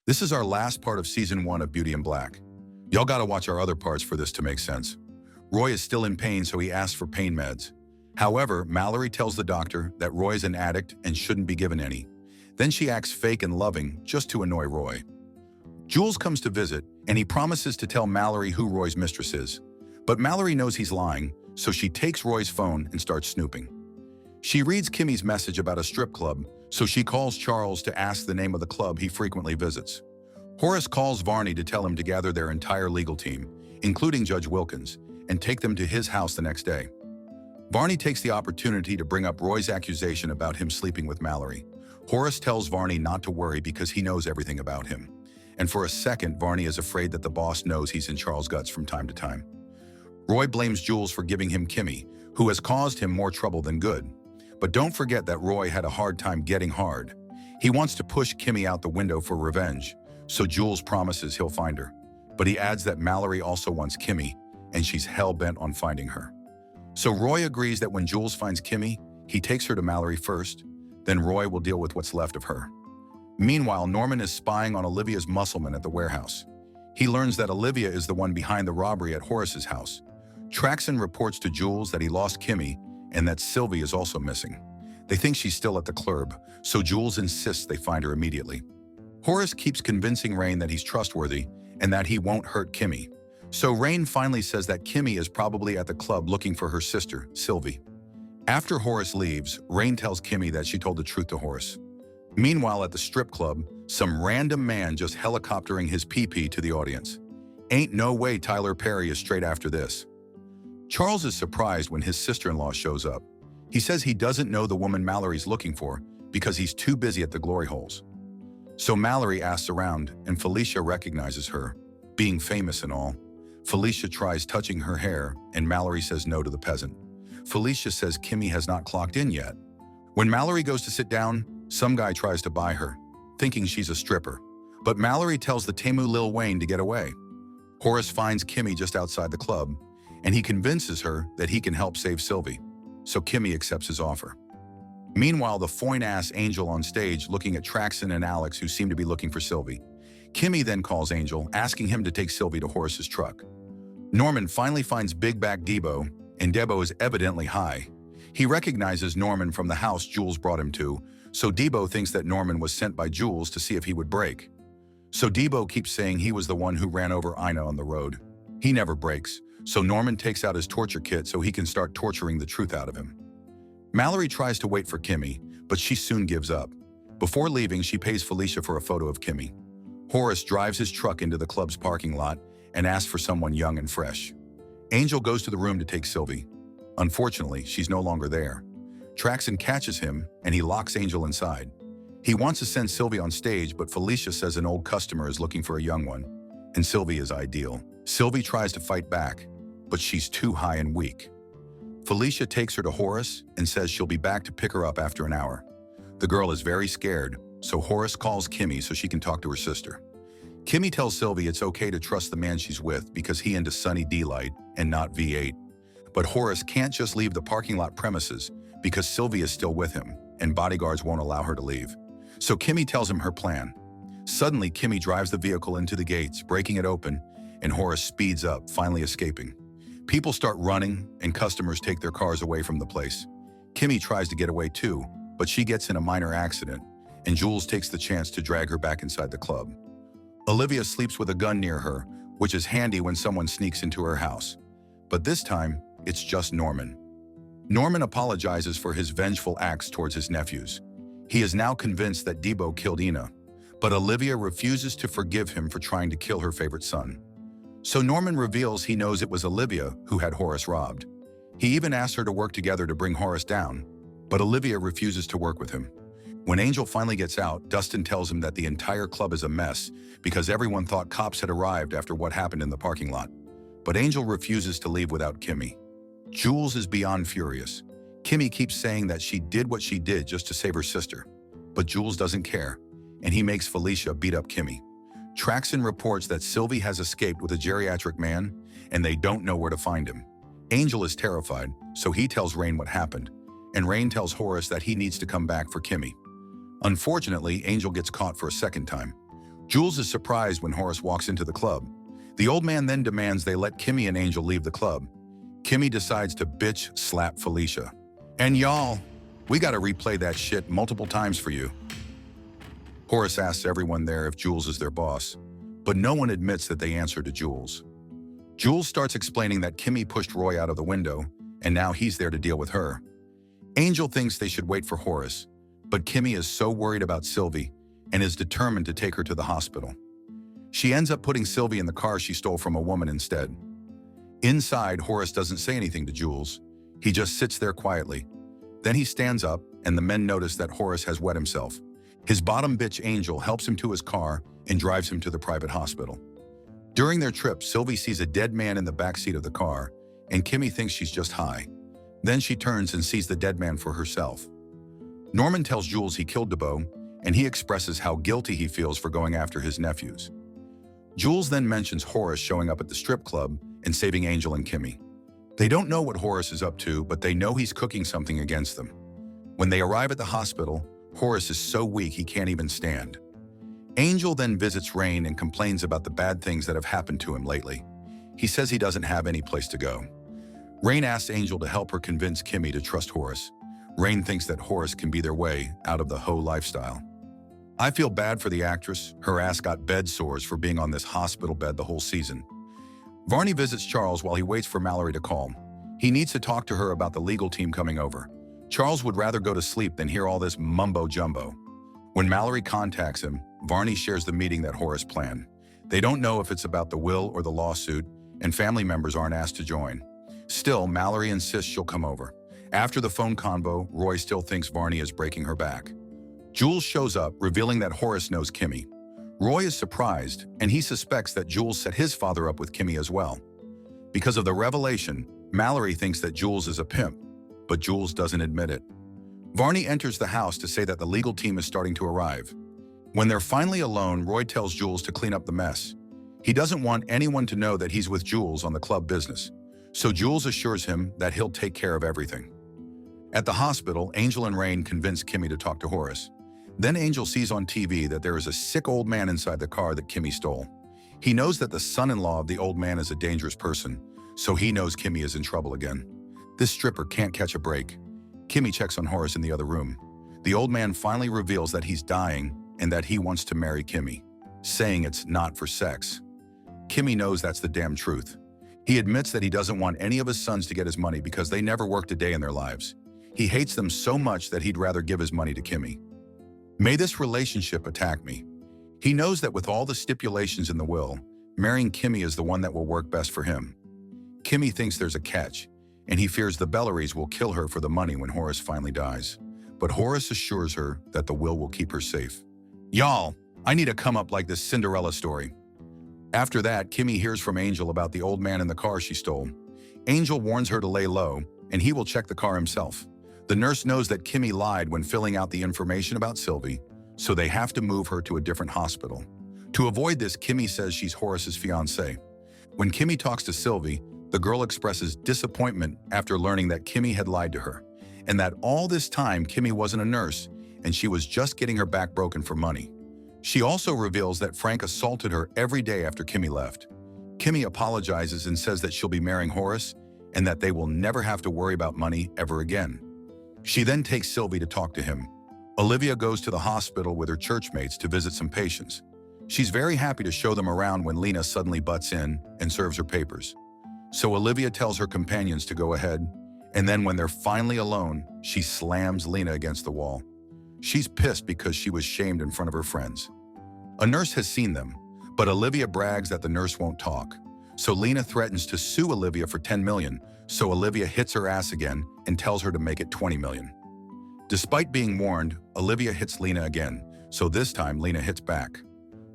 This is our last part of Season 1 of Beauty in Black. Y'all gotta watch our other parts for this to make sense. Roy is still in pain, so he asks for pain meds. However, Mallory tells the doctor that Roy is an addict and shouldn't be given any. Then she acts fake and loving just to annoy Roy. Jules comes to visit, and he promises to tell Mallory who Roy's mistress is. But Mallory knows he's lying, so she takes Roy's phone and starts snooping. She reads Kimmy's message about a strip club, so she calls Charles to ask the name of the club he frequently visits. Horus calls Varney to tell him to gather their entire legal team, including Judge Wilkins, and take them to his house the next day. Varney takes the opportunity to bring up Roy's accusation about him sleeping with Mallory. Horus tells Varney not to worry because he knows everything about him. And for a second, Varney is afraid that the boss knows he's in Charles' guts from time to time. Roy blames Jules for giving him Kimmy, who has caused him more trouble than good. But don't forget that Roy had a hard time getting hard. He wants to push Kimmy out the window for revenge, so Jules promises he'll find her. But he adds that Mallory also wants Kimmy, and she's hell-bent on finding her. So Roy agrees that when Jules finds Kimmy, he takes her to Mallory first, then Roy will deal with what's left of her. Meanwhile, Norman is spying on Olivia's muscleman at the warehouse. He learns that Olivia is the one behind the robbery at Horus's house. Traxon reports to Jules that he lost Kimmy and that Sylvie is also missing. They think she's still at the club, so Jules insists they find her immediately. Horus keeps convincing Rain that he's trustworthy and that he won't hurt Kimmy. So Rain finally says that Kimmy is probably at the club looking for her sister, Sylvie. After Horus leaves, Rain tells Kimmy that she told the truth to Horus. Meanwhile, at the strip club, some random man just helicoptering his pee-pee to the audience. Ain't no way Tyler Perry is straight after this. Charles is surprised when his sister-in-law shows up. He says he doesn't know the woman Mallory's looking for because he's too busy at the glory holes. So Mallory asks around, and Felicia recognizes her, being famous and all. Felicia tries touching her hair, and Mallory says no to the peasant. Felicia says Kimmy has not clocked in yet. When Mallory goes to sit down, some guy tries to buy her, thinking she's a stripper. But Mallory tells the Temu Lil Wayne to get away. Horus finds Kimmy just outside the club, and he convinces her that he can help save Sylvie. So Kimmy accepts his offer. Meanwhile, the foin-ass Angel on stage looking at Traxon and Alex, who seem to be looking for Sylvie. Kimmy then calls Angel, asking him to take Sylvie to Horus's truck. Norman finally finds Big Back Debo, and Debo is evidently high. He recognizes Norman from the house Jules brought him to, so Debo thinks that Norman was sent by Jules to see if he would break. So Debo keeps saying he was the one who ran over Ina on the road. He never breaks, so Norman takes out his torture kit so he can start torturing the truth out of him. Mallory tries to wait for Kimmy, but she soon gives up. Before leaving, she pays Felicia for a photo of Kimmy. Horus drives his truck into the club's parking lot and asks for someone young and fresh. Angel goes to the room to take Sylvie. Unfortunately, she's no longer there. Traxon catches him, and he locks Angel inside. He wants to send Sylvie on stage, but Felicia says an old customer is looking for a young one, and Sylvie is ideal. Sylvie tries to fight back, but she's too high and weak. Felicia takes her to Horus and says she'll be back to pick her up after an hour. The girl is very scared, so Horus calls Kimmy so she can talk to her sister. Kimmy tells Sylvie it's okay to trust the man she's with because he into Sunny D-Light and not V8. But Horus can't just leave the parking lot premises because Sylvie is still with him, and bodyguards won't allow her to leave. So Kimmy tells him her plan. Suddenly, Kimmy drives the vehicle into the gates, breaking it open, and Horus speeds up, finally escaping. People start running, and customers take their cars away from the place. Kimmy tries to get away too, but she gets in a minor accident, and Jules takes the chance to drag her back inside the club. Olivia sleeps with a gun near her, which is handy when someone sneaks into her house. But this time, it's just Norman. Norman apologizes for his vengeful acts towards his nephews. He is now convinced that Debo killed Ina, but Olivia refuses to forgive him for trying to kill her favorite son. So Norman reveals he knows it was Olivia who had Horus robbed. He even asks her to work together to bring Horus down, but Olivia refuses to work with him. When Angel finally gets out, Dustin tells him that the entire club is a mess because everyone thought cops had arrived after what happened in the parking lot. But Angel refuses to leave without Kimmy. Jules is beyond furious. Kimmy keeps saying that she did what she did just to save her sister. But Jules doesn't care, and he makes Felicia beat up Kimmy. Traxon reports that Sylvie has escaped with a geriatric man, and they don't know where to find him. Angel is terrified, so he tells Rain what happened, and Rain tells Horus that he needs to come back for Kimmy. Unfortunately, Angel gets caught for a second time. Jules is surprised when Horus walks into the club. The old man then demands they let Kimmy and Angel leave the club. Kimmy decides to bitch slap Felicia. And y'all, we gotta replay that shit multiple times for you. Horus asks everyone there if Jules is their boss, but no one admits that they answer to Jules. Jules starts explaining that Kimmy pushed Roy out of the window, and now he's there to deal with her. Angel thinks they should wait for Horus, but Kimmy is so worried about Sylvie and is determined to take her to the hospital. She ends up putting Sylvie in the car she stole from a woman instead. Inside, Horus doesn't say anything to Jules. He just sits there quietly. Then he stands up, and the men notice that Horus has wet himself. His bottom bitch Angel helps him to his car and drives him to the private hospital. During their trip, Sylvie sees a dead man in the backseat of the car, and Kimmy thinks she's just high. Then she turns and sees the dead man for herself. Norman tells Jules he killed DeBow, and he expresses how guilty he feels for going after his nephews. Jules then mentions Horus showing up at the strip club and saving Angel and Kimmy. They don't know what Horus is up to, but they know he's cooking something against them. When they arrive at the hospital, Horus is so weak he can't even stand. Angel then visits Rain and complains about the bad things that have happened to him lately. He says he doesn't have any place to go. Rain asks Angel to help her convince Kimmy to trust Horus. Rain thinks that Horus can be their way out of the hoe lifestyle. I feel bad for the actress. Her ass got bed sores for being on this hospital bed the whole season. Varney visits Charles while he waits for Mallory to call. He needs to talk to her about the legal team coming over. Charles would rather go to sleep than hear all this mumbo-jumbo. When Mallory contacts him, Varney shares the meeting that Horus planned. They don't know if it's about the will or the lawsuit, and family members aren't asked to join. Still, Mallory insists she'll come over. After the phone convo, Roy still thinks Varney is breaking her back. Jules shows up, revealing that Horus knows Kimmy. Roy is surprised, and he suspects that Jules set his father up with Kimmy as well. Because of the revelation, Mallory thinks that Jules is a pimp, but Jules doesn't admit it. Varney enters the house to say that the legal team is starting to arrive. When they're finally alone, Roy tells Jules to clean up the mess. He doesn't want anyone to know that he's with Jules on the club business, so Jules assures him that he'll take care of everything. At the hospital, Angel and Rain convince Kimmy to talk to Horus. Then Angel sees on TV that there is a sick old man inside the car that Kimmy stole. He knows that the son-in-law of the old man is a dangerous person, so he knows Kimmy is in trouble again. This stripper can't catch a break. Kimmy checks on Horus in the other room. The old man finally reveals that he's dying and that he wants to marry Kimmy, saying it's not for sex. Kimmy knows that's the damn truth. He admits that he doesn't want any of his sons to get his money because they never worked a day in their lives. He hates them so much that he'd rather give his money to Kimmy. May this relationship attack me. He knows that with all the stipulations in the will, marrying Kimmy is the one that will work best for him. Kimmy thinks there's a catch, and he fears the Bellarys will kill her for the money when Horus finally dies. But Horus assures her that the will keep her safe. Y'all, I need a come-up like this Cinderella story. After that, Kimmy hears from Angel about the old man in the car she stole. Angel warns her to lay low, and he will check the car himself. The nurse knows that Kimmy lied when filling out the information about Sylvie, so they have to move her to a different hospital. To avoid this, Kimmy says she's Horus's fiancée. When Kimmy talks to Sylvie, the girl expresses disappointment after learning that Kimmy had lied to her, and that all this time Kimmy wasn't a nurse, and she was just getting her back broken for money. She also reveals that Frank assaulted her every day after Kimmy left. Kimmy apologizes and says that she'll be marrying Horus, and that they will never have to worry about money ever again. She then takes Sylvie to talk to him. Olivia goes to the hospital with her churchmates to visit some patients. She's very happy to show them around when Lena suddenly butts in and serves her papers. So Olivia tells her companions to go ahead, and then when they're finally alone, she slams Lena against the wall. She's pissed because she was shamed in front of her friends. A nurse has seen them, but Olivia brags that the nurse won't talk. So Lena threatens to sue Olivia for $10 million, so Olivia hits her ass again and tells her to make it $20 million. Despite being warned, Olivia hits Lena again, so this time Lena hits back.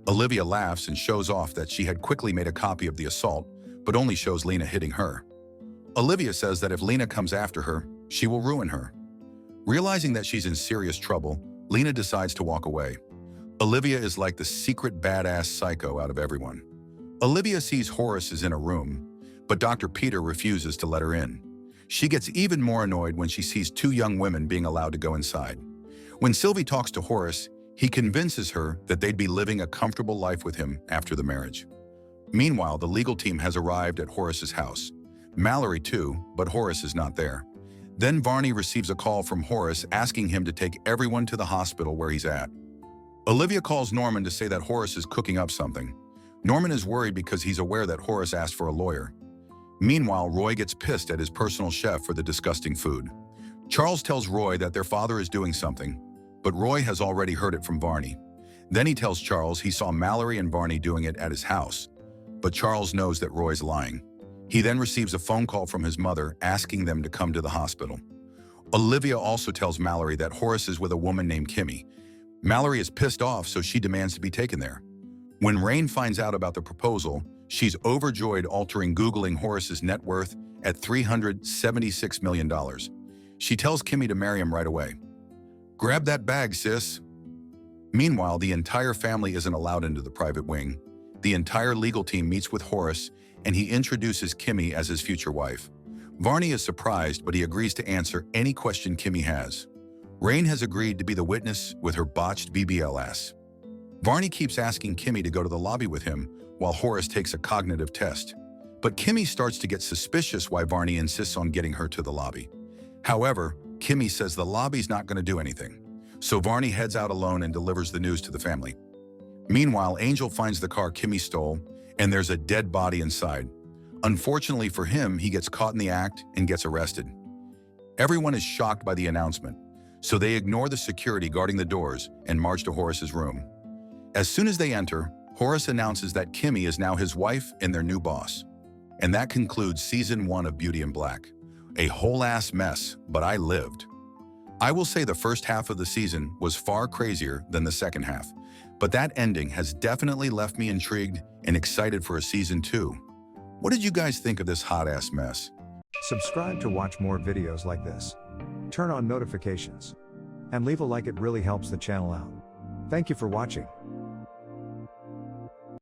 Olivia laughs and shows off that she had quickly made a copy of the assault, but only shows Lena hitting her. Olivia says that if Lena comes after her, she will ruin her. Realizing that she's in serious trouble, Lena decides to walk away. Olivia is like the secret badass psycho out of everyone. Olivia sees Horus is in a room, but Dr. Peter refuses to let her in. She gets even more annoyed when she sees two young women being allowed to go inside. When Sylvie talks to Horus, He convinces her that they'd be living a comfortable life with him after the marriage. Meanwhile, the legal team has arrived at Horus's house. Mallory too, but Horus is not there. Then Varney receives a call from Horus asking him to take everyone to the hospital where he's at. Olivia calls Norman to say that Horus is cooking up something. Norman is worried because he's aware that Horus asked for a lawyer. Meanwhile, Roy gets pissed at his personal chef for the disgusting food. Charles tells Roy that their father is doing something, but Roy has already heard it from Varney. Then he tells Charles he saw Mallory and Varney doing it at his house, but Charles knows that Roy's lying. He then receives a phone call from his mother asking them to come to the hospital. Olivia also tells Mallory that Horus is with a woman named Kimmy. Mallory is pissed off, so she demands to be taken there. When Rain finds out about the proposal, she's overjoyed, Googling Horus's net worth at $376 million. She tells Kimmy to marry him right away. Grab that bag, sis. Meanwhile, the entire family isn't allowed into the private wing. The entire legal team meets with Horus, and he introduces Kimmy as his future wife. Varney is surprised, but he agrees to answer any question Kimmy has. Rain has agreed to be the witness with her botched BBL ass. Varney keeps asking Kimmy to go to the lobby with him while Horus takes a cognitive test. But Kimmy starts to get suspicious why Varney insists on getting her to the lobby. However, Kimmy says the lobby's not going to do anything. So Varney heads out alone and delivers the news to the family. Meanwhile, Angel finds the car Kimmy stole, and there's a dead body inside. Unfortunately for him, he gets caught in the act and gets arrested. Everyone is shocked by the announcement, so they ignore the security guarding the doors and march to Horus's room. As soon as they enter, Horus announces that Kimmy is now his wife and their new boss. And that concludes Season 1 of Beauty in Black. A whole-ass mess, but I lived. I will say the first half of the season was far crazier than the second half, but that ending has definitely left me intrigued and excited for a Season 2. What did you guys think of this hot-ass mess? Subscribe to watch more videos like this. Turn on notifications. And leave a like, it really helps the channel out. Thank you for watching.